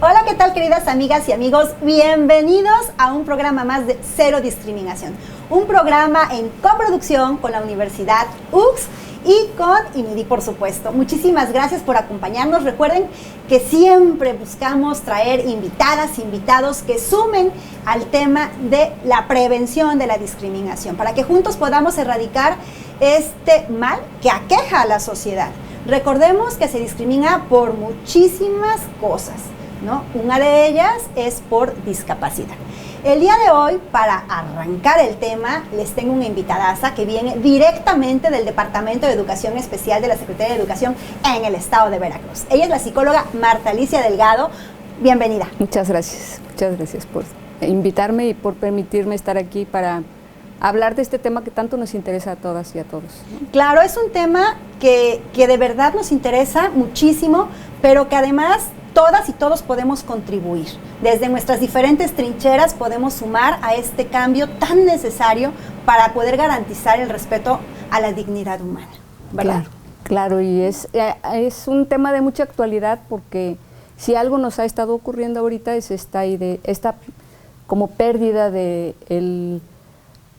Hola, ¿qué tal, queridas amigas y amigos? Bienvenidos a un programa más de Cero Discriminación. Un programa en coproducción con la Universidad UX y con INUDI, por supuesto. Muchísimas gracias por acompañarnos. Recuerden que siempre buscamos traer invitadas, invitados que sumen al tema de la prevención de la discriminación, para que juntos podamos erradicar este mal que aqueja a la sociedad. Recordemos que se discrimina por muchísimas cosas, ¿no? Una de ellas es por discapacidad. El día de hoy, para arrancar el tema, les tengo una invitadaza que viene directamente del Departamento de Educación Especial de la Secretaría de Educación en el estado de Veracruz. Ella es la psicóloga Marta Alicia Delgado. Bienvenida. Muchas gracias por invitarme y por permitirme estar aquí para hablar de este tema que tanto nos interesa a todas y a todos, ¿no? Claro, es un tema que de verdad nos interesa muchísimo, pero que además todas y todos podemos contribuir. Desde nuestras diferentes trincheras podemos sumar a este cambio tan necesario para poder garantizar el respeto a la dignidad humana, ¿verdad? Claro, y es un tema de mucha actualidad, porque si algo nos ha estado ocurriendo ahorita es esta como pérdida de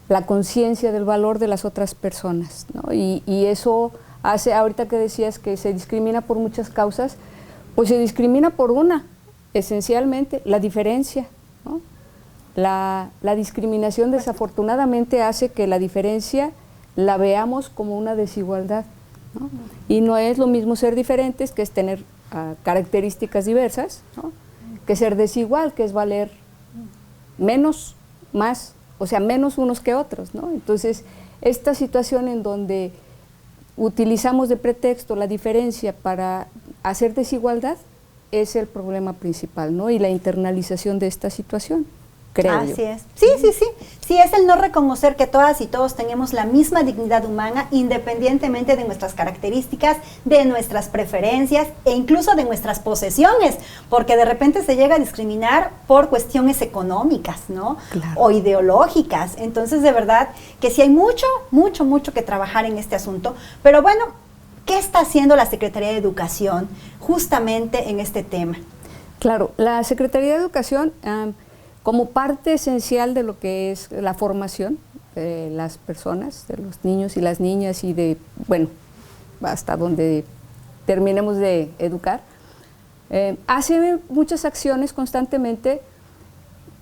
la conciencia del valor de las otras personas, ¿no? Y eso hace, ahorita que decías que se discrimina por muchas causas, pues se discrimina por una, esencialmente, la diferencia, ¿no? La discriminación desafortunadamente hace que la diferencia la veamos como una desigualdad, ¿no? Y no es lo mismo ser diferentes, que es tener características diversas, ¿no? Que ser desigual, que es valer menos, más, o sea, menos unos que otros, ¿no? Entonces, esta situación en donde utilizamos de pretexto la diferencia para hacer desigualdad es el problema principal, ¿no? Y la internalización de esta situación, creo yo. Así es. Sí, es el no reconocer que todas y todos tenemos la misma dignidad humana, independientemente de nuestras características, de nuestras preferencias e incluso de nuestras posesiones, porque de repente se llega a discriminar por cuestiones económicas, ¿no? Claro. O ideológicas. Entonces, de verdad que sí hay mucho que trabajar en este asunto. Pero bueno, ¿qué está haciendo la Secretaría de Educación justamente en este tema? Claro, la Secretaría de Educación, como parte esencial de lo que es la formación de las personas, de los niños y las niñas y de, bueno, hasta donde terminemos de educar, hace muchas acciones constantemente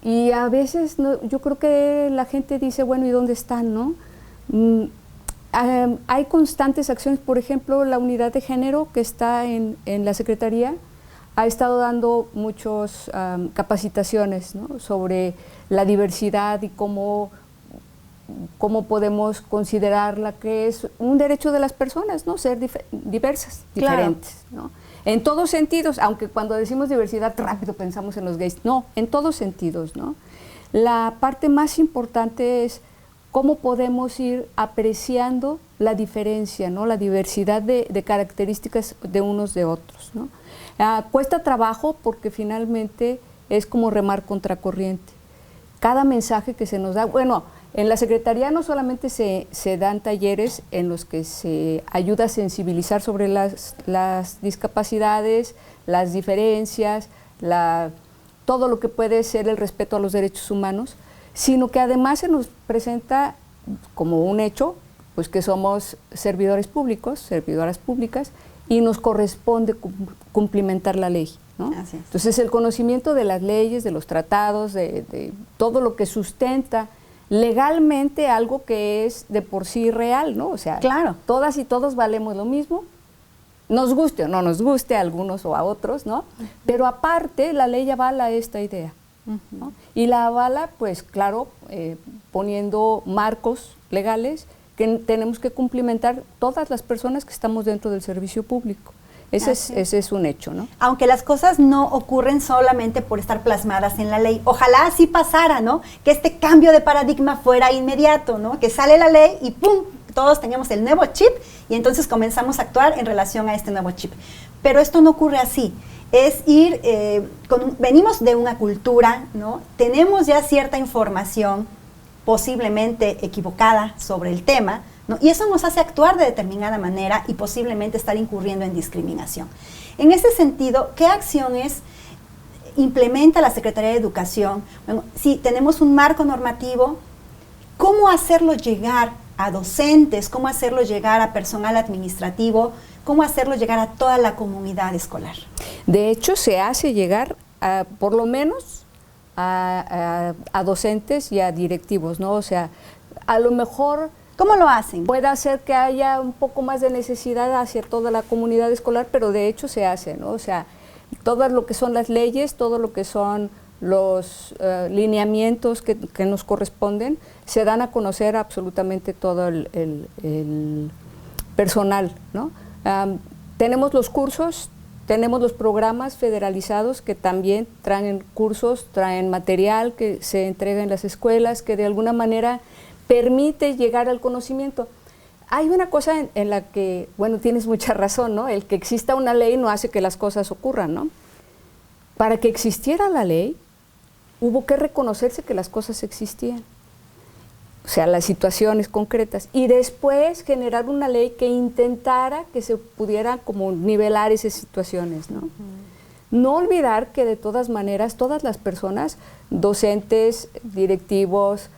y a veces yo creo que la gente dice, bueno, ¿y dónde están, no? Hay constantes acciones. Por ejemplo, la unidad de género que está en la Secretaría ha estado dando muchas capacitaciones, ¿no? Sobre la diversidad y cómo podemos considerarla, que es un derecho de las personas, ¿no? Ser diversas, diferentes, ¿no? En todos sentidos, aunque cuando decimos diversidad rápido pensamos en los gays, no, en todos sentidos, ¿no? La parte más importante es cómo podemos ir apreciando la diferencia, ¿no? La diversidad de características de unos de otros, ¿no? Cuesta trabajo porque finalmente es como remar contracorriente. Cada mensaje que se nos da, bueno, en la Secretaría no solamente se dan talleres en los que se ayuda a sensibilizar sobre las discapacidades, las diferencias, todo lo que puede ser el respeto a los derechos humanos, sino que además se nos presenta como un hecho, pues que somos servidores públicos, servidoras públicas, y nos corresponde cumplimentar la ley, ¿no? Así es. Entonces, el conocimiento de las leyes, de los tratados, de todo lo que sustenta legalmente algo que es de por sí real, ¿no? O sea, claro, todas y todos valemos lo mismo, nos guste o no nos guste a algunos o a otros, ¿no? Pero aparte, la ley avala esta idea, ¿no? Y la avala, pues claro, poniendo marcos legales que tenemos que cumplimentar todas las personas que estamos dentro del servicio público. Ese es un hecho, ¿no? Aunque las cosas no ocurren solamente por estar plasmadas en la ley. Ojalá así pasara, ¿no? Que este cambio de paradigma fuera inmediato, ¿no? Que sale la ley y ¡pum! Todos teníamos el nuevo chip y entonces comenzamos a actuar en relación a este nuevo chip. Pero esto no ocurre así. Es ir, venimos de una cultura, ¿no? Tenemos ya cierta información posiblemente equivocada sobre el tema, ¿no? Y eso nos hace actuar de determinada manera y posiblemente estar incurriendo en discriminación. En ese sentido, ¿qué acciones implementa la Secretaría de Educación. Bueno, sí, tenemos un marco normativo. ¿Cómo hacerlo llegar a docentes? ¿Cómo hacerlo llegar a personal administrativo? ¿Cómo hacerlo llegar a toda la comunidad escolar? De hecho, se hace llegar por lo menos a docentes y a directivos, ¿no? O sea, a lo mejor... ¿Cómo lo hacen? Puede hacer que haya un poco más de necesidad hacia toda la comunidad escolar, pero de hecho se hace, ¿no? O sea, todo lo que son las leyes, todo lo que son los lineamientos que nos corresponden, se dan a conocer a absolutamente todo el personal, ¿no? Tenemos los cursos, tenemos los programas federalizados que también traen cursos, traen material que se entrega en las escuelas, que de alguna manera permite llegar al conocimiento. Hay una cosa en la que, bueno, tienes mucha razón, ¿no? El que exista una ley no hace que las cosas ocurran, ¿no? Para que existiera la ley, hubo que reconocerse que las cosas existían. O sea, las situaciones concretas, y después generar una ley que intentara que se pudiera como nivelar esas situaciones, ¿no? No olvidar que de todas maneras, todas las personas, docentes, directivos,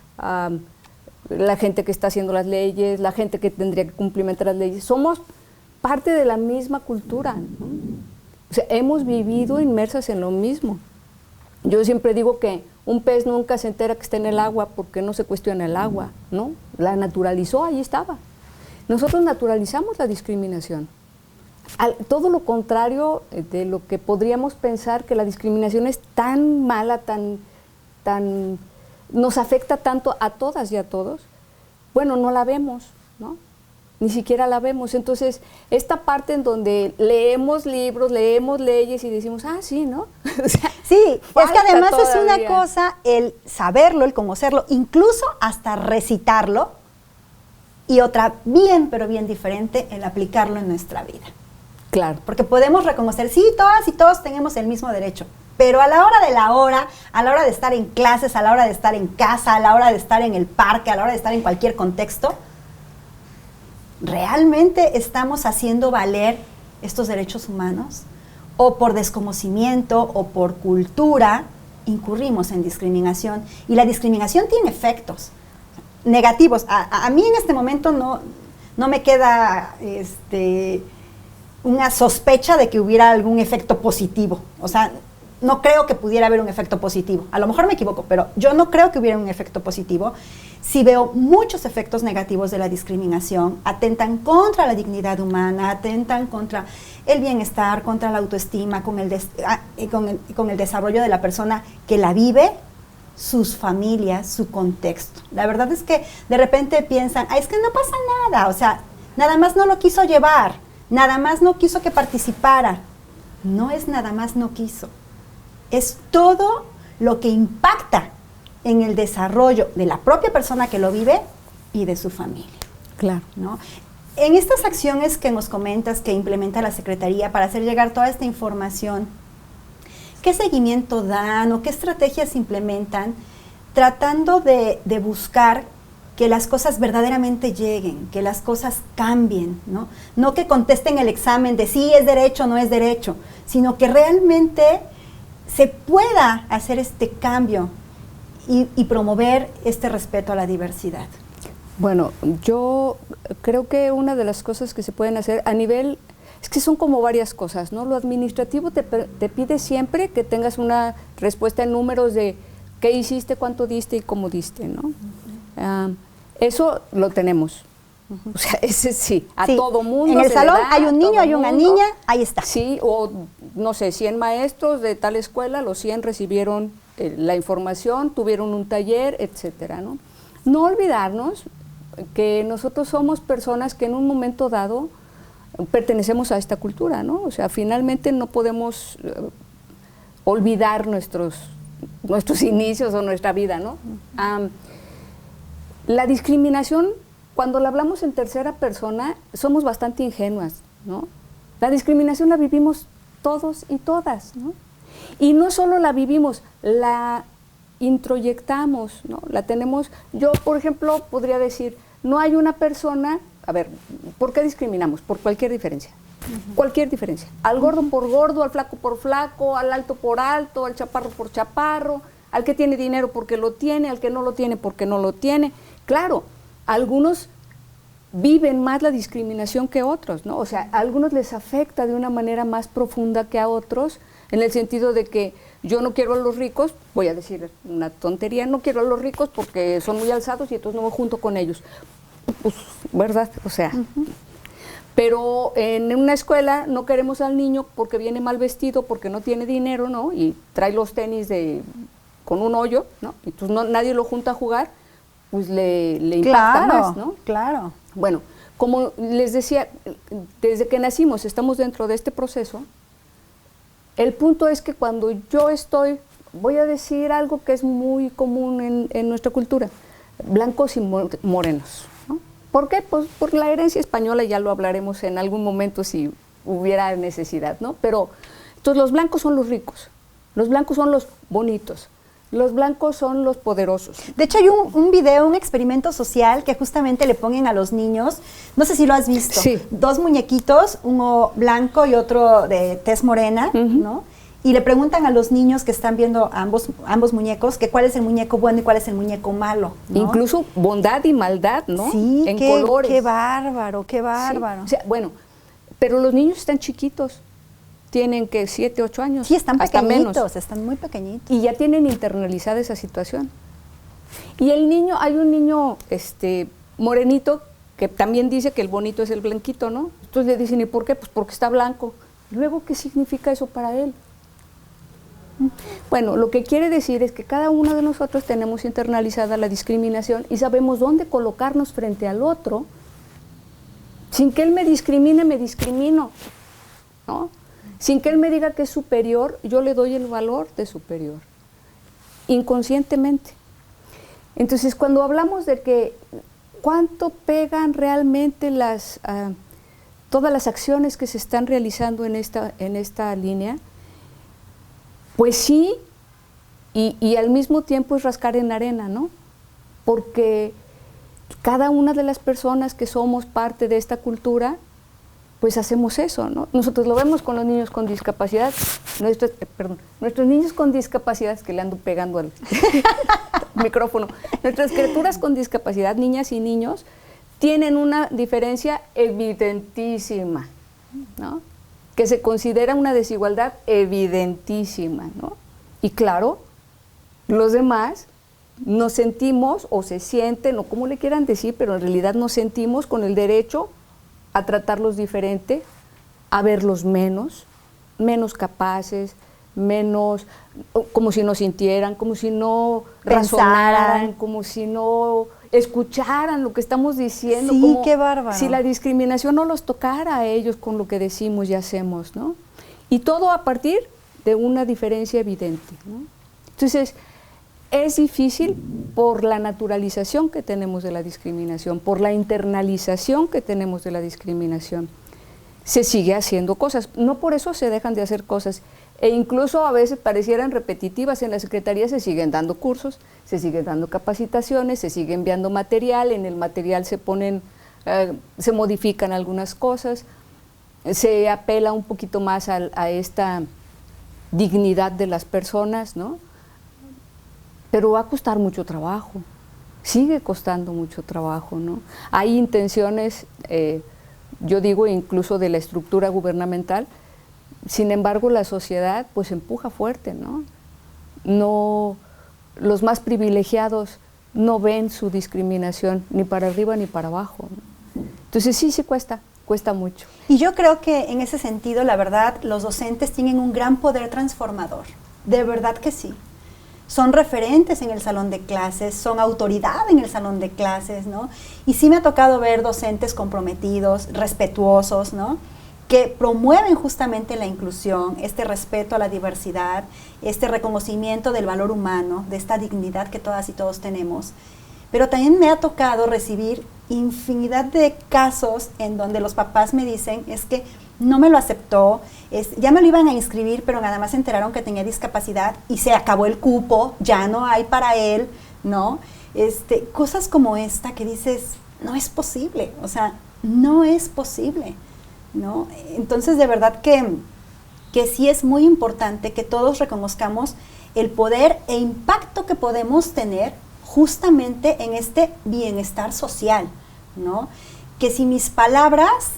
la gente que está haciendo las leyes, la gente que tendría que cumplimentar las leyes, somos parte de la misma cultura, ¿no? O sea, hemos vivido inmersas en lo mismo. Yo siempre digo que un pez nunca se entera que está en el agua porque no se cuestiona el agua, ¿no? La naturalizó, ahí estaba. Nosotros naturalizamos la discriminación. Todo lo contrario de lo que podríamos pensar, que la discriminación es tan mala, nos afecta tanto a todas y a todos, bueno, no la vemos, ¿no? Ni siquiera la vemos. Entonces, esta parte en donde leemos libros, leemos leyes y decimos, sí, ¿no? O sea, sí, es que además todavía. Es una cosa el saberlo, el conocerlo, incluso hasta recitarlo, y otra bien, pero bien diferente, el aplicarlo en nuestra vida. Claro. Porque podemos reconocer, sí, todas y todos tenemos el mismo derecho, pero a la hora de la hora, a la hora de estar en clases, a la hora de estar en casa, a la hora de estar en el parque, a la hora de estar en cualquier contexto, ¿realmente estamos haciendo valer estos derechos humanos? ¿O por desconocimiento o por cultura incurrimos en discriminación? Y la discriminación tiene efectos negativos. A mí en este momento no me queda una sospecha de que hubiera algún efecto positivo. O sea, no creo que pudiera haber un efecto positivo. A lo mejor me equivoco, pero yo no creo que hubiera un efecto positivo. Sí veo muchos efectos negativos de la discriminación. Atentan contra la dignidad humana, atentan contra el bienestar, contra la autoestima, con el desarrollo de la persona que la vive, sus familias, su contexto. La verdad es que de repente piensan, es que no pasa nada, o sea, nada más no lo quiso llevar, nada más no quiso que participara. No es nada más no quiso. Es todo lo que impacta en el desarrollo de la propia persona que lo vive y de su familia. Claro. ¿No? En estas acciones que nos comentas que implementa la Secretaría para hacer llegar toda esta información, ¿qué seguimiento dan o qué estrategias implementan tratando de buscar que las cosas verdaderamente lleguen, que las cosas cambien, ¿no? No que contesten el examen de si es derecho o no es derecho, sino que realmente se pueda hacer este cambio y promover este respeto a la diversidad? Bueno, yo creo que una de las cosas que se pueden hacer a nivel, es que son como varias cosas, ¿no? Lo administrativo te pide siempre que tengas una respuesta en números de qué hiciste, cuánto diste y cómo diste, ¿no? Eso lo tenemos. O sea, ese sí, a todo mundo. En el salón hay un niño, hay una niña, ahí está. Sí, o no sé, 100 maestros de tal escuela, los 100 recibieron la información, tuvieron un taller, etcétera, ¿no? No olvidarnos que nosotros somos personas que en un momento dado pertenecemos a esta cultura, ¿no? O sea, finalmente no podemos olvidar nuestros inicios o nuestra vida, ¿no? La discriminación, cuando la hablamos en tercera persona, somos bastante ingenuas, ¿no? La discriminación la vivimos todos y todas, ¿no? Y no solo la vivimos, la introyectamos, ¿no? La tenemos, yo por ejemplo podría decir, no hay una persona, a ver, ¿por qué discriminamos? Por cualquier diferencia. Cualquier diferencia. Al gordo por gordo, al flaco por flaco, al alto por alto, al chaparro por chaparro, al que tiene dinero porque lo tiene, al que no lo tiene porque no lo tiene. Claro, algunos viven más la discriminación que otros, ¿no? O sea, a algunos les afecta de una manera más profunda que a otros, en el sentido de que yo no quiero a los ricos, voy a decir una tontería, no quiero a los ricos porque son muy alzados y entonces no me junto con ellos. Pues, ¿verdad? O sea, pero en una escuela no queremos al niño porque viene mal vestido, porque no tiene dinero, ¿no? Y trae los tenis con un hoyo, ¿no? Y entonces nadie lo junta a jugar, pues le impacta más, ¿no? Claro. Bueno, como les decía, desde que nacimos estamos dentro de este proceso. El punto es que cuando yo voy a decir algo que es muy común en nuestra cultura, blancos y morenos, ¿no? ¿Por qué? Pues por la herencia española, ya lo hablaremos en algún momento si hubiera necesidad, ¿no? Pero entonces los blancos son los ricos, los blancos son los bonitos, los blancos son los poderosos. De hecho, hay un video, un experimento social que justamente le ponen a los niños, no sé si lo has visto, sí. 2 muñequitos, uno blanco y otro de tez morena, ¿no? Y le preguntan a los niños que están viendo ambos muñecos que cuál es el muñeco bueno y cuál es el muñeco malo, ¿no? Incluso bondad y maldad, ¿no? Sí, en colores. Qué bárbaro, qué bárbaro. Sí. O sea, bueno, pero los niños están chiquitos. Tienen que 7, 8 años. Sí, están hasta pequeñitos, menos. están muy pequeñitos. Y ya tienen internalizada esa situación. Y hay un niño morenito que también dice que el bonito es el blanquito, ¿no? Entonces le dicen, ¿y por qué? Pues porque está blanco. Luego, ¿qué significa eso para él? Bueno, lo que quiere decir es que cada uno de nosotros tenemos internalizada la discriminación y sabemos dónde colocarnos frente al otro. Sin que él me discrimine, me discrimino, ¿no? Sin que él me diga que es superior, yo le doy el valor de superior, inconscientemente. Entonces, cuando hablamos de que cuánto pegan realmente todas las acciones que se están realizando en esta línea, pues sí, y al mismo tiempo es rascar en arena, ¿no? Porque cada una de las personas que somos parte de esta cultura, pues hacemos eso, ¿no? Nosotros lo vemos con los niños con discapacidad, nuestros niños con discapacidad, que le ando pegando al micrófono, nuestras criaturas con discapacidad, niñas y niños, tienen una diferencia evidentísima, ¿no? Que se considera una desigualdad evidentísima, ¿no? Y claro, los demás nos sentimos o se sienten, o como le quieran decir, pero en realidad nos sentimos con el derecho a tratarlos diferente, a verlos menos capaces, menos, como si no sintieran, como si no razonaran, como si no escucharan lo que estamos diciendo. Sí, como qué bárbaro. Si la discriminación no los tocara a ellos con lo que decimos y hacemos, ¿no? Y todo a partir de una diferencia evidente, ¿no? Entonces, es difícil por la naturalización que tenemos de la discriminación, por la internalización que tenemos de la discriminación. Se sigue haciendo cosas, no por eso se dejan de hacer cosas, e incluso a veces parecieran repetitivas. En la Secretaría se siguen dando cursos, se siguen dando capacitaciones, se sigue enviando material, en el material se modifican algunas cosas, se apela un poquito más a esta dignidad de las personas, ¿no? Pero va a costar mucho trabajo, sigue costando mucho trabajo, ¿no? Hay intenciones, yo digo incluso de la estructura gubernamental, sin embargo la sociedad pues empuja fuerte, ¿no? Los más privilegiados no ven su discriminación ni para arriba ni para abajo, ¿no? Entonces sí cuesta mucho. Y yo creo que en ese sentido, la verdad, los docentes tienen un gran poder transformador, de verdad que sí. Son referentes en el salón de clases, son autoridad en el salón de clases, ¿no? Y sí me ha tocado ver docentes comprometidos, respetuosos, ¿no? Que promueven justamente la inclusión, este respeto a la diversidad, este reconocimiento del valor humano, de esta dignidad que todas y todos tenemos. Pero también me ha tocado recibir infinidad de casos en donde los papás me dicen, es que no me lo aceptó, ya me lo iban a inscribir, pero nada más se enteraron que tenía discapacidad y se acabó el cupo, ya no hay para él, ¿no? Cosas como esta que dices, no es posible, o sea, no es posible, ¿no? Entonces, de verdad que sí es muy importante que todos reconozcamos el poder e impacto que podemos tener justamente en este bienestar social, ¿no? Que si mis palabras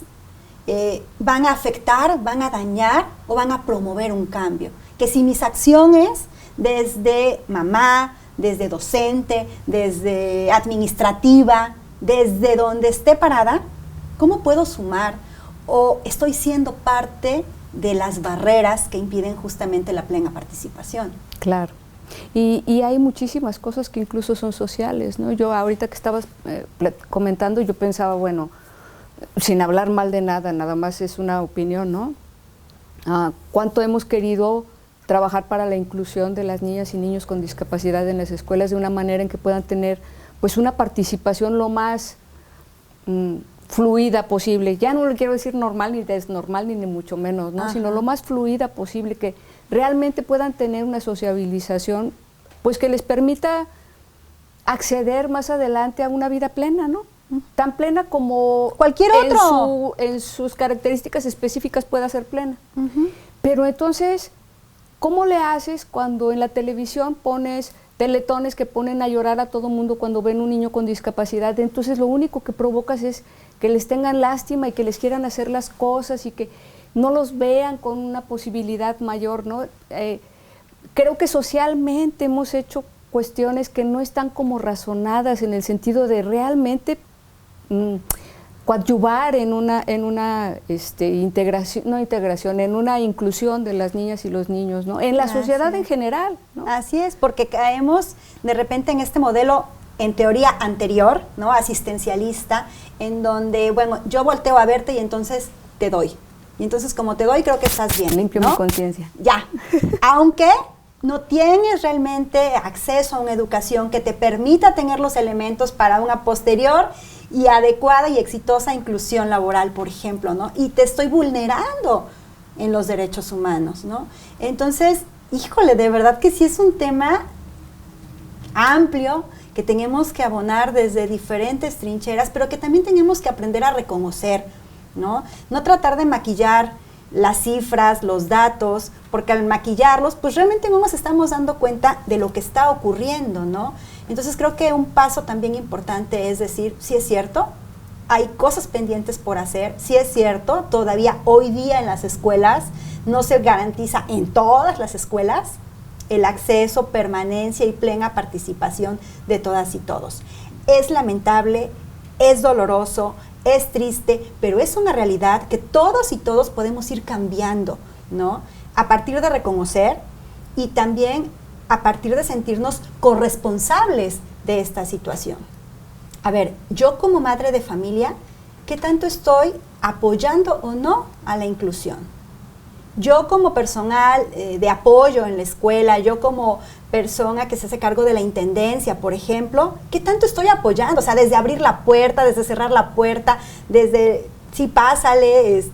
van a afectar, van a dañar o van a promover un cambio. Que si mis acciones desde mamá, desde docente, desde administrativa, desde donde esté parada, ¿cómo puedo sumar? ¿O estoy siendo parte de las barreras que impiden justamente la plena participación? Claro. Y hay muchísimas cosas que incluso son sociales, ¿no? Yo ahorita que estabas comentando, yo pensaba, bueno, sin hablar mal de nada, nada más es una opinión, ¿no? ¿Cuánto hemos querido trabajar para la inclusión de las niñas y niños con discapacidad en las escuelas de una manera en que puedan tener pues una participación lo más fluida posible? Ya no le quiero decir normal ni desnormal ni mucho menos, ¿no? Sino lo más fluida posible, que realmente puedan tener una sociabilización pues que les permita acceder más adelante a una vida plena, ¿no? Tan plena como cualquier otro en sus características específicas pueda ser plena. Pero entonces, ¿cómo le haces cuando en la televisión pones teletones que ponen a llorar a todo mundo cuando ven un niño con discapacidad? Entonces lo único que provocas es que les tengan lástima y que les quieran hacer las cosas y que no los vean con una posibilidad mayor, ¿no? Creo que socialmente hemos hecho cuestiones que no están como razonadas en el sentido de realmente coadyuvar en una integración, no integración, en una inclusión de las niñas y los niños, ¿no? En la sociedad en general, ¿no? Así es, porque caemos de repente en este modelo en teoría anterior, ¿no? Asistencialista, en donde, bueno, yo volteo a verte y entonces te doy. Y entonces como te doy, creo que estás bien, limpio, ¿no? mi conciencia. Ya, aunque no tienes realmente acceso a una educación que te permita tener los elementos para una posterior y adecuada y exitosa inclusión laboral, por ejemplo, ¿no? Y te estoy vulnerando en los derechos humanos, ¿no? Entonces, híjole, de verdad que sí es un tema amplio que tenemos que abonar desde diferentes trincheras, pero que también tenemos que aprender a reconocer, ¿no? No tratar de maquillar las cifras, los datos, porque al maquillarlos, pues realmente no nos estamos dando cuenta de lo que está ocurriendo, ¿no? Entonces creo que un paso también importante es decir, sí es cierto, hay cosas pendientes por hacer, sí es cierto, todavía hoy día en las escuelas no se garantiza en todas las escuelas el acceso, permanencia y plena participación de todas y todos. Es lamentable, es doloroso, es triste, pero es una realidad que todos y todos podemos ir cambiando, ¿no? A partir de reconocer y también a partir de sentirnos corresponsables de esta situación. A ver, yo como madre de familia, ¿qué tanto estoy apoyando o no a la inclusión? Yo como personal de apoyo en la escuela, yo como persona que se hace cargo de la intendencia, por ejemplo, ¿qué tanto estoy apoyando? O sea, desde abrir la puerta, desde cerrar la puerta, desde, sí, pásale,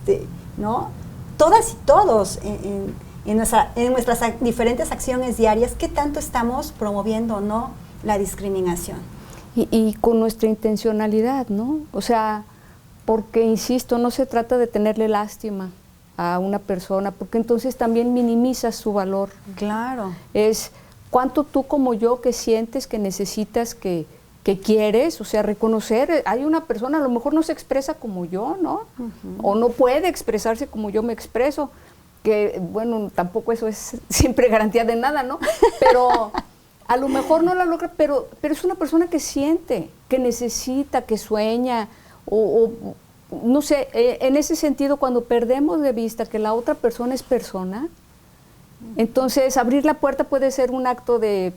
¿no? Todas y todos en nuestras diferentes acciones diarias, ¿qué tanto estamos promoviendo o no la discriminación? Y con nuestra intencionalidad, ¿no? O sea, porque, insisto, no se trata de tenerle lástima a una persona, porque entonces también minimizas su valor. Claro. Es cuánto tú como yo que sientes, que necesitas, que quieres, o sea, reconocer, hay una persona, a lo mejor no se expresa como yo, ¿no? O no puede expresarse como yo me expreso, que bueno, tampoco eso es siempre garantía de nada, ¿no? Pero a lo mejor no la logra, pero es una persona que siente, que necesita, que sueña, o no sé, en ese sentido, cuando perdemos de vista que la otra persona es persona, entonces abrir la puerta puede ser un acto de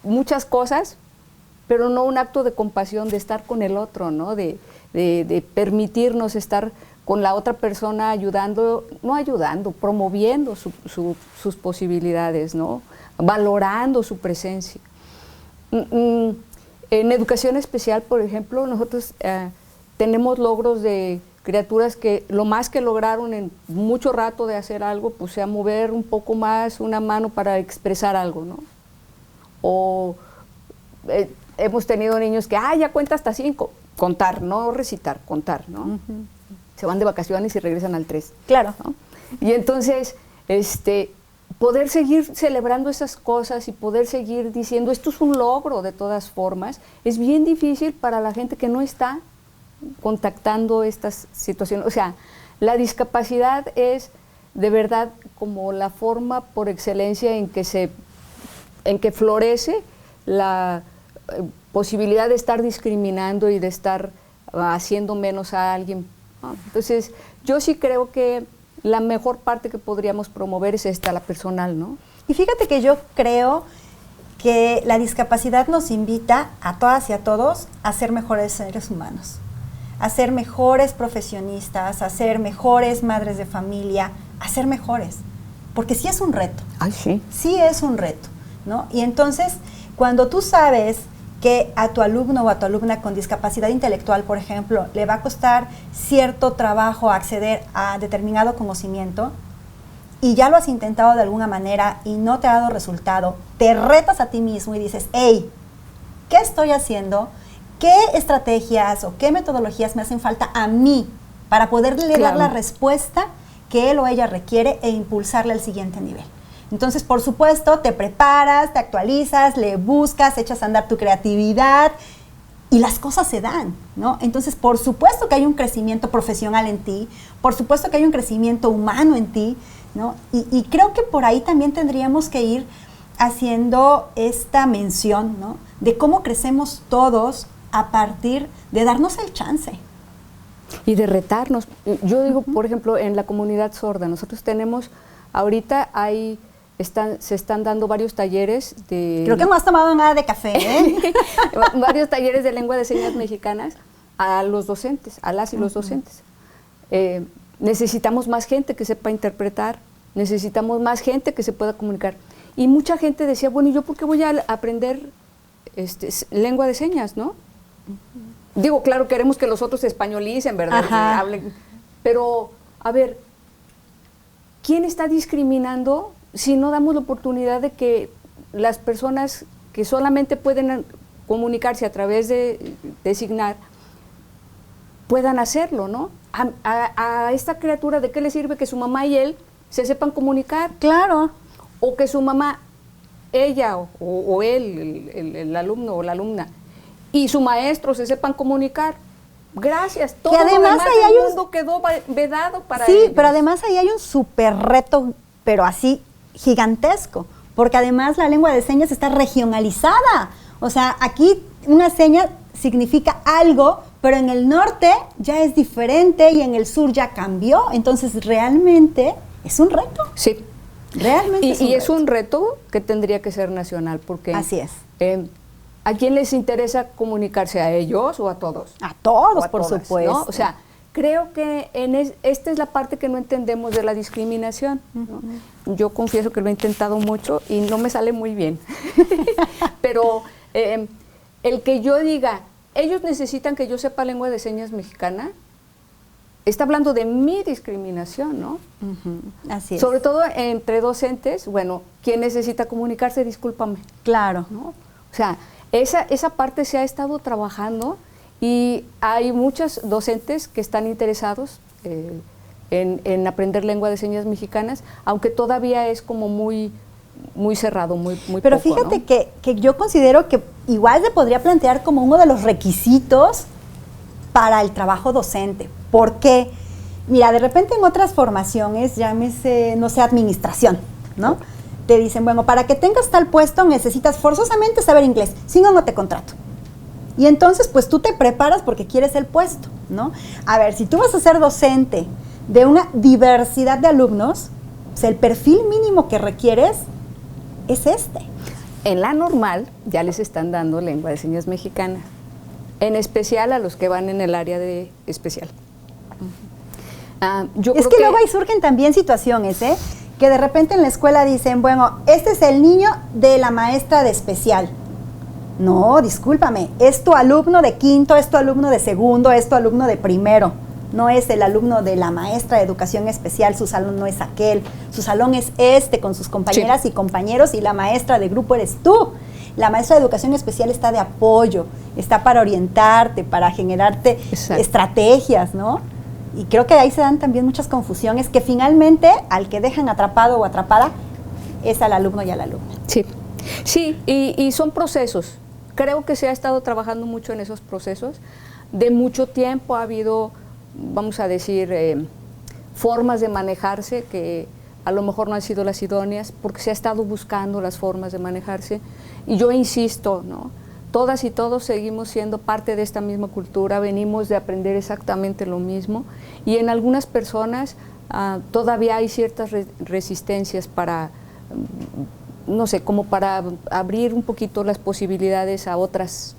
muchas cosas, pero no un acto de compasión, de estar con el otro, ¿no? De permitirnos estar con la otra persona promoviendo sus posibilidades, ¿no? Valorando su presencia. En educación especial, por ejemplo, nosotros tenemos logros de criaturas que lo más que lograron en mucho rato de hacer algo, pues sea mover un poco más una mano para expresar algo, ¿no? O hemos tenido niños que, ya cuenta hasta 5, contar, no recitar, contar, ¿no? se van de vacaciones y regresan al 3. Claro. ¿No? Y entonces, poder seguir celebrando esas cosas y poder seguir diciendo, esto es un logro de todas formas, es bien difícil para la gente que no está contactando estas situaciones. O sea, la discapacidad es de verdad como la forma por excelencia en que florece la posibilidad de estar discriminando y de estar haciendo menos a alguien, ¿no? Entonces, yo sí creo que la mejor parte que podríamos promover es esta, la personal, ¿no? Y fíjate que yo creo que la discapacidad nos invita a todas y a todos a ser mejores seres humanos, a ser mejores profesionistas, a ser mejores madres de familia, a ser mejores, porque sí es un reto. Ay, sí. Sí es un reto, ¿no? Y entonces, cuando tú sabes que a tu alumno o a tu alumna con discapacidad intelectual, por ejemplo, le va a costar cierto trabajo acceder a determinado conocimiento y ya lo has intentado de alguna manera y no te ha dado resultado, te retas a ti mismo y dices, hey, ¿qué estoy haciendo? ¿Qué estrategias o qué metodologías me hacen falta a mí para poderle dar la respuesta que él o ella requiere e impulsarle al siguiente nivel? Entonces, por supuesto, te preparas, te actualizas, le buscas, echas a andar tu creatividad y las cosas se dan, ¿no? Entonces, por supuesto que hay un crecimiento profesional en ti, por supuesto que hay un crecimiento humano en ti, ¿no? Y creo que por ahí también tendríamos que ir haciendo esta mención, ¿no? De cómo crecemos todos a partir de darnos el chance. Y de retarnos. Yo digo, por ejemplo, en la comunidad sorda, nosotros tenemos, ahorita se están dando varios talleres de... Creo que no has tomado nada de café, ¿eh? Varios talleres de lengua de señas mexicanas a los docentes, a las y los docentes. Necesitamos más gente que sepa interpretar, necesitamos más gente que se pueda comunicar. Y mucha gente decía, bueno, ¿y yo por qué voy a aprender lengua de señas, no? Digo, claro, queremos que los otros se españolicen, ¿verdad? Que hablen, pero, a ver, ¿quién está discriminando si no damos la oportunidad de que las personas que solamente pueden comunicarse a través de signar puedan hacerlo, ¿no? A esta criatura, ¿de qué le sirve que su mamá y él se sepan comunicar? Claro. O que su mamá, ella o él, el alumno o la alumna, y su maestro se sepan comunicar. Gracias. Todo que además ahí el mundo quedó vedado para ellos. Sí, pero además ahí hay un súper reto, pero así gigantesco, porque además la lengua de señas está regionalizada. O sea, aquí una seña significa algo, pero en el norte ya es diferente y en el sur ya cambió. Entonces, realmente es un reto. Sí. Realmente es un reto que tendría que ser nacional, porque... Así es. ¿A quién les interesa comunicarse? ¿A ellos o a todos? A todos, a por todas, supuesto. ¿no? O sea, creo que esta es la parte que no entendemos de la discriminación, ¿no? Yo confieso que lo he intentado mucho y no me sale muy bien. Pero el que yo diga, ellos necesitan que yo sepa lengua de señas mexicana, está hablando de mi discriminación, ¿no? Así es. Sobre todo entre docentes, bueno, ¿quién necesita comunicarse? Discúlpame. Claro. ¿No? O sea, esa parte se ha estado trabajando y hay muchos docentes que están interesados en aprender lengua de señas mexicanas, aunque todavía es como muy cerrado, muy Pero poco, fíjate, ¿no? que yo considero que igual se podría plantear como uno de los requisitos para el trabajo docente. ¿Por qué? Mira, de repente en otras formaciones, llámese, no sé, administración, ¿no? Te dicen, bueno, para que tengas tal puesto necesitas forzosamente saber inglés, si no, no te contrato. Y entonces, pues tú te preparas porque quieres el puesto, ¿no? A ver, si tú vas a ser docente de una diversidad de alumnos, pues el perfil mínimo que requieres es este. En la normal ya les están dando lengua de señas mexicana, en especial a los que van en el área de especial. Es que luego ahí surgen también situaciones, que de repente en la escuela dicen, bueno, este es el niño de la maestra de especial. No, discúlpame, es tu alumno de quinto, es tu alumno de segundo, es tu alumno de primero. No es el alumno de la maestra de educación especial, su salón no es aquel, su salón es este, con sus compañeras y compañeros, y la maestra de grupo eres tú. La maestra de educación especial está de apoyo, está para orientarte, para generarte estrategias, ¿no? Y creo que ahí se dan también muchas confusiones, que finalmente al que dejan atrapado o atrapada es al alumno y a la alumna. Sí, sí, y son procesos. Creo que se ha estado trabajando mucho en esos procesos. De mucho tiempo ha habido, vamos a decir, formas de manejarse que a lo mejor no han sido las idóneas, porque se ha estado buscando las formas de manejarse. Y yo insisto, ¿no? Todas y todos seguimos siendo parte de esta misma cultura, venimos de aprender exactamente lo mismo, y en algunas personas todavía hay ciertas resistencias para, no sé, como para abrir un poquito las posibilidades a otras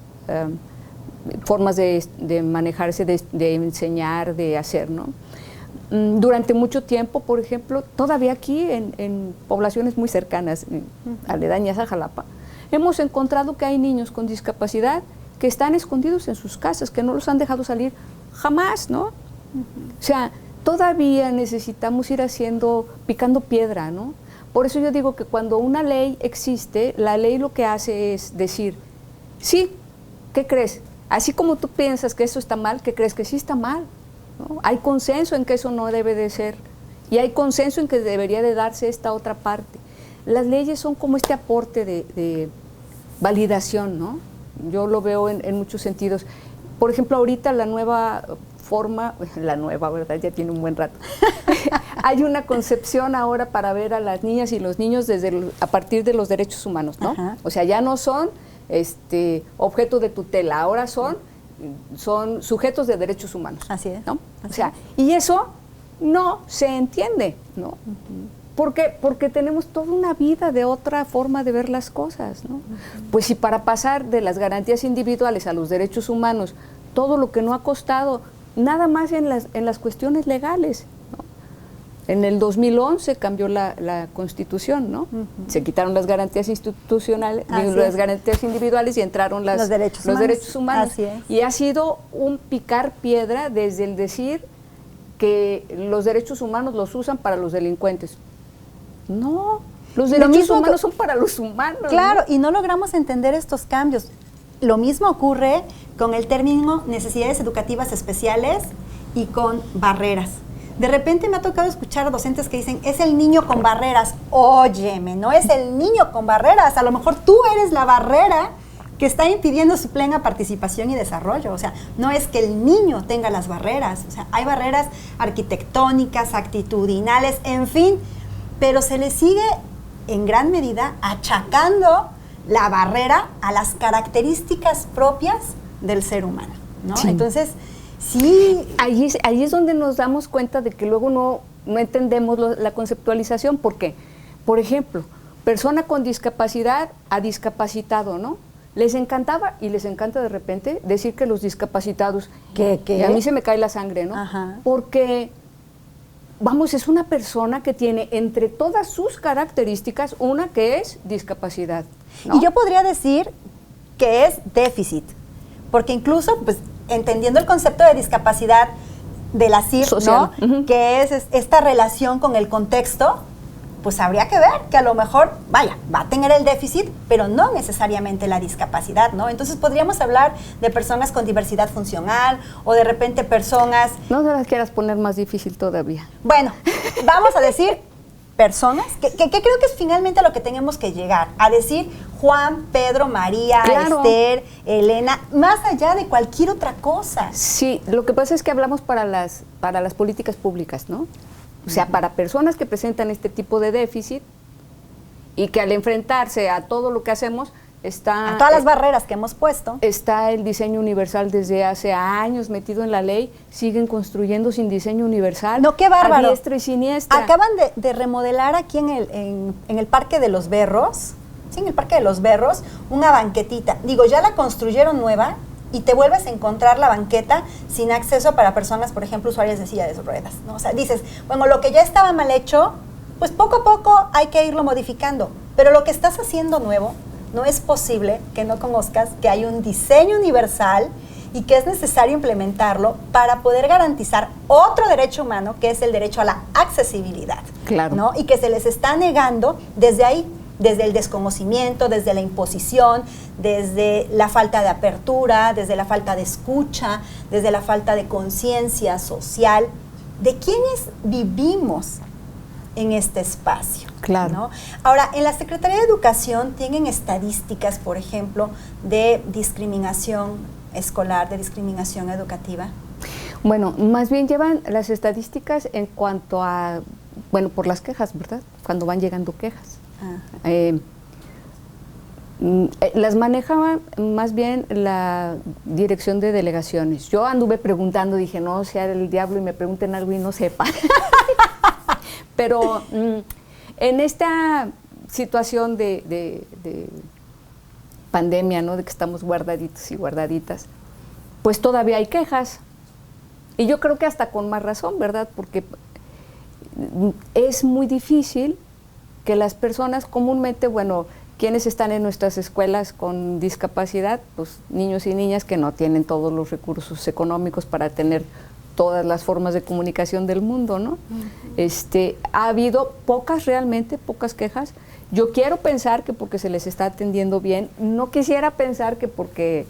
formas de manejarse, de enseñar, de hacer, ¿no? Durante mucho tiempo, por ejemplo, todavía aquí en poblaciones muy cercanas, aledañas a Jalapa, hemos encontrado que hay niños con discapacidad que están escondidos en sus casas, que no los han dejado salir jamás, ¿no? O sea, todavía necesitamos ir picando piedra, ¿no? Por eso yo digo que cuando una ley existe, la ley lo que hace es decir, sí, ¿qué crees? Así como tú piensas que eso está mal, ¿qué crees? Que sí está mal, ¿no? Hay consenso en que eso no debe de ser, y hay consenso en que debería de darse esta otra parte. Las leyes son como este aporte de validación, ¿no? Yo lo veo en muchos sentidos. Por ejemplo, ahorita la nueva forma, la nueva, ¿verdad? Ya tiene un buen rato. Hay una concepción ahora para ver a las niñas y los niños a partir de los derechos humanos, ¿no? Ajá. O sea, ya no son objeto de tutela, ahora son sujetos de derechos humanos. Así es. ¿No? Así o sea, y eso no se entiende, ¿no? ¿Por qué? Porque tenemos toda una vida de otra forma de ver las cosas, ¿no? Pues si para pasar de las garantías individuales a los derechos humanos, todo lo que no ha costado, nada más en las cuestiones legales, ¿no? En el 2011 cambió la Constitución, ¿no? Se quitaron las garantías institucionales, las garantías individuales, y entraron los derechos humanos. Así es. Y ha sido un picar piedra desde el decir que los derechos humanos los usan para los delincuentes. No, los derechos humanos son para los humanos. Claro, ¿no? Y no logramos entender estos cambios. Lo mismo ocurre con el término necesidades educativas especiales y con barreras. De repente me ha tocado escuchar a docentes que dicen, es el niño con barreras. Óyeme, no es el niño con barreras. A lo mejor tú eres la barrera que está impidiendo su plena participación y desarrollo. O sea, no es que el niño tenga las barreras. O sea, hay barreras arquitectónicas, actitudinales, en fin, pero se le sigue en gran medida achacando la barrera a las características propias del ser humano, ¿no? Sí. Entonces, sí. Ahí es donde nos damos cuenta de que luego no entendemos la conceptualización. ¿Por qué? Por ejemplo, persona con discapacidad a discapacitado, ¿no? Les encantaba y les encanta de repente decir que los discapacitados, ¿Qué? Y a mí se me cae la sangre, ¿no? Ajá. Porque, vamos, es una persona que tiene entre todas sus características una que es discapacidad, ¿no? Y yo podría decir que es déficit, porque incluso, pues, entendiendo el concepto de discapacidad de la CIR, social, ¿no? Que es esta relación con el contexto, pues habría que ver que a lo mejor, vaya, va a tener el déficit, pero no necesariamente la discapacidad, ¿no? Entonces podríamos hablar de personas con diversidad funcional o de repente personas... No te las quieras poner más difícil todavía. Bueno, vamos a decir personas, que creo que es finalmente a lo que tenemos que llegar, a decir Juan, Pedro, María, claro, Esther, Elena, más allá de cualquier otra cosa. Sí, lo que pasa es que hablamos para las políticas públicas, ¿no? O sea, para personas que presentan este tipo de déficit y que al enfrentarse a todo lo que hacemos a todas las barreras que hemos puesto. Está el diseño universal desde hace años metido en la ley, siguen construyendo sin diseño universal. No, qué bárbaro. A diestra y siniestra. Acaban de remodelar aquí en el Parque de los Berros, sí, en el Parque de los Berros, una banquetita. Digo, ya la construyeron nueva y te vuelves a encontrar la banqueta sin acceso para personas, por ejemplo, usuarias de silla de ruedas, ¿no? O sea, dices, bueno, lo que ya estaba mal hecho, pues poco a poco hay que irlo modificando. Pero lo que estás haciendo nuevo, no es posible que no conozcas que hay un diseño universal y que es necesario implementarlo para poder garantizar otro derecho humano, que es el derecho a la accesibilidad. Claro. ¿No? Y que se les está negando desde ahí, desde el desconocimiento, desde la imposición, desde la falta de apertura, desde la falta de escucha, desde la falta de conciencia social, de quiénes vivimos en este espacio. Claro. ¿No? Ahora, en la Secretaría de Educación tienen estadísticas, por ejemplo, de discriminación escolar, de discriminación educativa. Bueno, más bien llevan las estadísticas en cuanto a, bueno, por las quejas, ¿verdad? Cuando van llegando quejas. Las manejaba más bien la dirección de delegaciones. Yo anduve preguntando, dije, no sea el diablo y me pregunten algo y no sepa. Pero en esta situación de pandemia, ¿no? De que estamos guardaditos y guardaditas, pues todavía hay quejas. Y yo creo que hasta con más razón, ¿verdad? Porque es muy difícil que las personas comúnmente, bueno, quienes están en nuestras escuelas con discapacidad, pues niños y niñas que no tienen todos los recursos económicos para tener todas las formas de comunicación del mundo, ¿no? Ha habido realmente pocas quejas. Yo quiero pensar que porque se les está atendiendo bien, no quisiera pensar que porque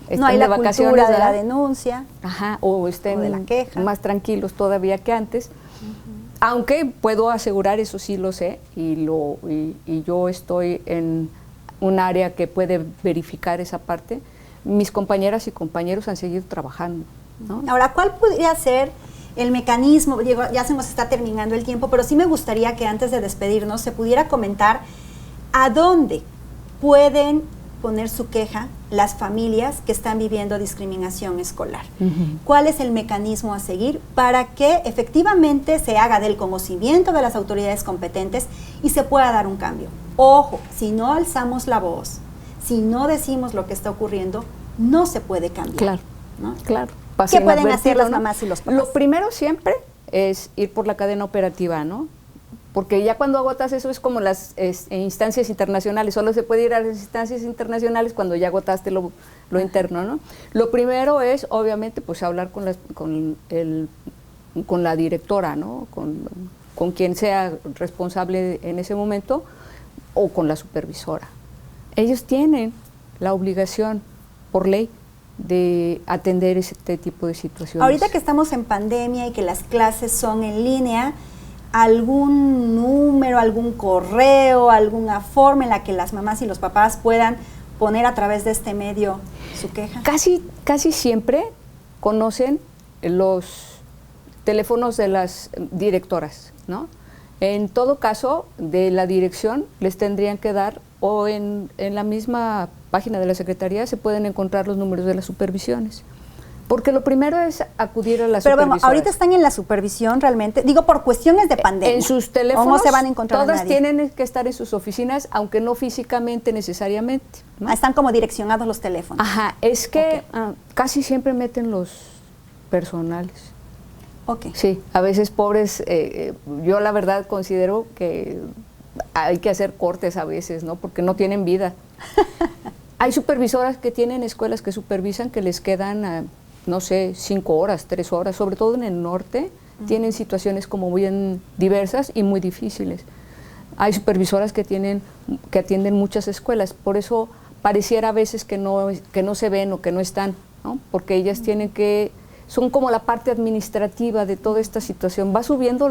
estén no hay de la vacaciones, cultura de ¿verdad? la denuncia. Ajá, o estén o de la queja. más tranquilos todavía que antes. Aunque puedo asegurar, eso sí lo sé, y yo estoy en un área que puede verificar esa parte, mis compañeras y compañeros han seguido trabajando, ¿no? Ahora, ¿cuál podría ser el mecanismo? Ya se nos está terminando el tiempo, pero sí me gustaría que antes de despedirnos se pudiera comentar a dónde pueden poner su queja las familias que están viviendo discriminación escolar. ¿Cuál es el mecanismo a seguir para que efectivamente se haga del conocimiento de las autoridades competentes y se pueda dar un cambio? Ojo, si no alzamos la voz, si no decimos lo que está ocurriendo, no se puede cambiar. Claro, ¿no? Claro. ¿Qué pueden hacer las mamás y los papás? Lo primero siempre es ir por la cadena operativa, ¿no? Porque ya cuando agotas eso es como las instancias internacionales, solo se puede ir a las instancias internacionales cuando ya agotaste lo interno, ¿no? Lo primero es, obviamente, pues hablar con la directora, ¿no? Con quien sea responsable en ese momento o con la supervisora. Ellos tienen la obligación, por ley, de atender este tipo de situaciones. Ahorita que estamos en pandemia y que las clases son en línea, ¿algún número, algún correo, alguna forma en la que las mamás y los papás puedan poner a través de este medio su queja? Casi siempre conocen los teléfonos de las directoras, ¿no? En todo caso, de la dirección les tendrían que dar, o en la misma página de la Secretaría se pueden encontrar los números de las supervisiones. Porque lo primero es acudir a la supervisora. Pero vamos, ahorita están en la supervisión realmente, digo por cuestiones de pandemia. En sus teléfonos, ¿cómo se van a encontrar todas a nadie? tienen que estar en sus oficinas, aunque no físicamente necesariamente, ¿no? Están como direccionados los teléfonos. Ajá, es que casi siempre meten los personales. Ok. Sí, a veces pobres, yo la verdad considero que hay que hacer cortes a veces, ¿no? Porque no tienen vida. Hay supervisoras que tienen escuelas que supervisan que les quedan, no sé, 5 horas, 3 horas, sobre todo en el norte, tienen situaciones como bien diversas y muy difíciles. Hay supervisoras que atienden muchas escuelas, por eso pareciera a veces que no se ven o que no están, ¿no? Porque ellas son como la parte administrativa de toda esta situación. Va subiendo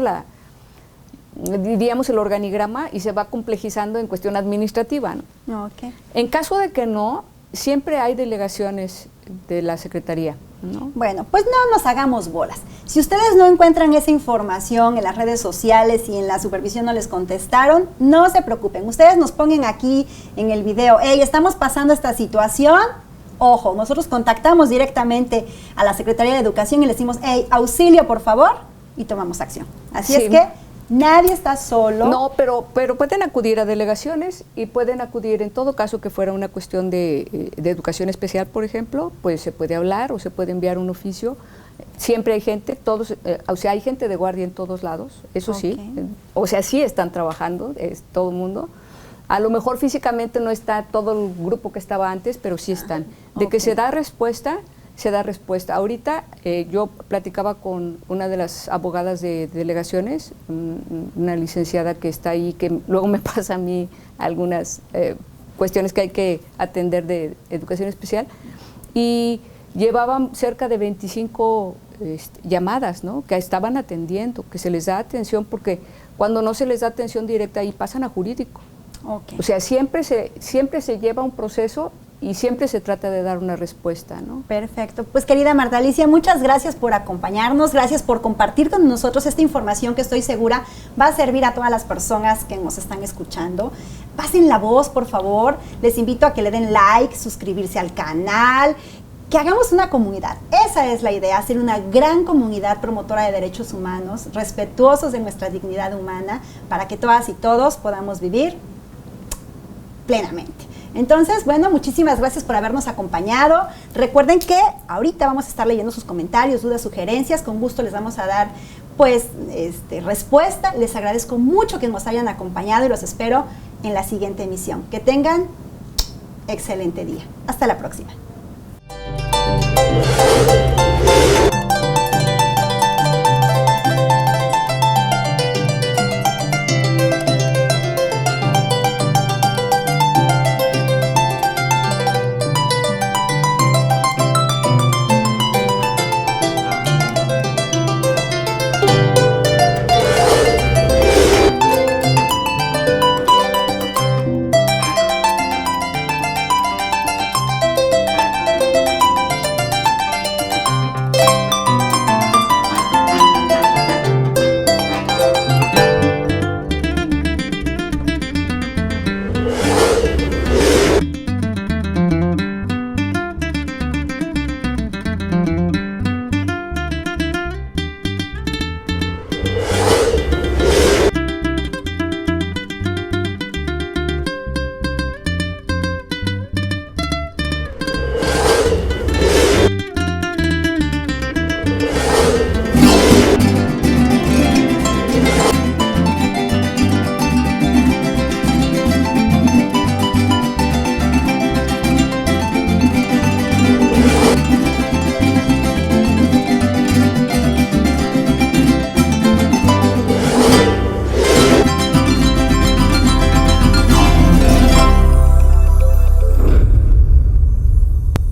diríamos el organigrama y se va complejizando en cuestión administrativa, ¿no? Okay. En caso de que no, siempre hay delegaciones de la Secretaría, ¿no? Bueno, pues no nos hagamos bolas. Si ustedes no encuentran esa información en las redes sociales y en la supervisión no les contestaron, no se preocupen. Ustedes nos ponen aquí en el video, hey, estamos pasando esta situación. Ojo, nosotros contactamos directamente a la Secretaría de Educación y le decimos, hey, auxilio, por favor, y tomamos acción. Así es que nadie está solo. No, pero pueden acudir a delegaciones y pueden acudir, en todo caso que fuera una cuestión de educación especial, por ejemplo, pues se puede hablar o se puede enviar un oficio. Siempre hay gente, o sea, hay gente de guardia en todos lados, eso sí. O sea, sí están trabajando, todo el mundo. A lo mejor físicamente no está todo el grupo que estaba antes, pero sí están. De que se da respuesta, se da respuesta. Ahorita yo platicaba con una de las abogadas de delegaciones, una licenciada que está ahí, que luego me pasa a mí algunas cuestiones que hay que atender de educación especial, y llevaban cerca de 25 llamadas, ¿no? Que estaban atendiendo, que se les da atención, porque cuando no se les da atención directa ahí pasan a jurídico. Okay. O sea, siempre se lleva un proceso y siempre se trata de dar una respuesta, ¿no? Perfecto. Pues querida Marta Alicia, muchas gracias por acompañarnos, gracias por compartir con nosotros esta información que estoy segura va a servir a todas las personas que nos están escuchando. Pasen la voz, por favor. Les invito a que le den like, suscribirse al canal, que hagamos una comunidad. Esa es la idea, hacer una gran comunidad promotora de derechos humanos, respetuosos de nuestra dignidad humana, para que todas y todos podamos vivir plenamente. Entonces, bueno, muchísimas gracias por habernos acompañado. Recuerden que ahorita vamos a estar leyendo sus comentarios, dudas, sugerencias. Con gusto les vamos a dar, pues, respuesta. Les agradezco mucho que nos hayan acompañado y los espero en la siguiente emisión. Que tengan excelente día. Hasta la próxima.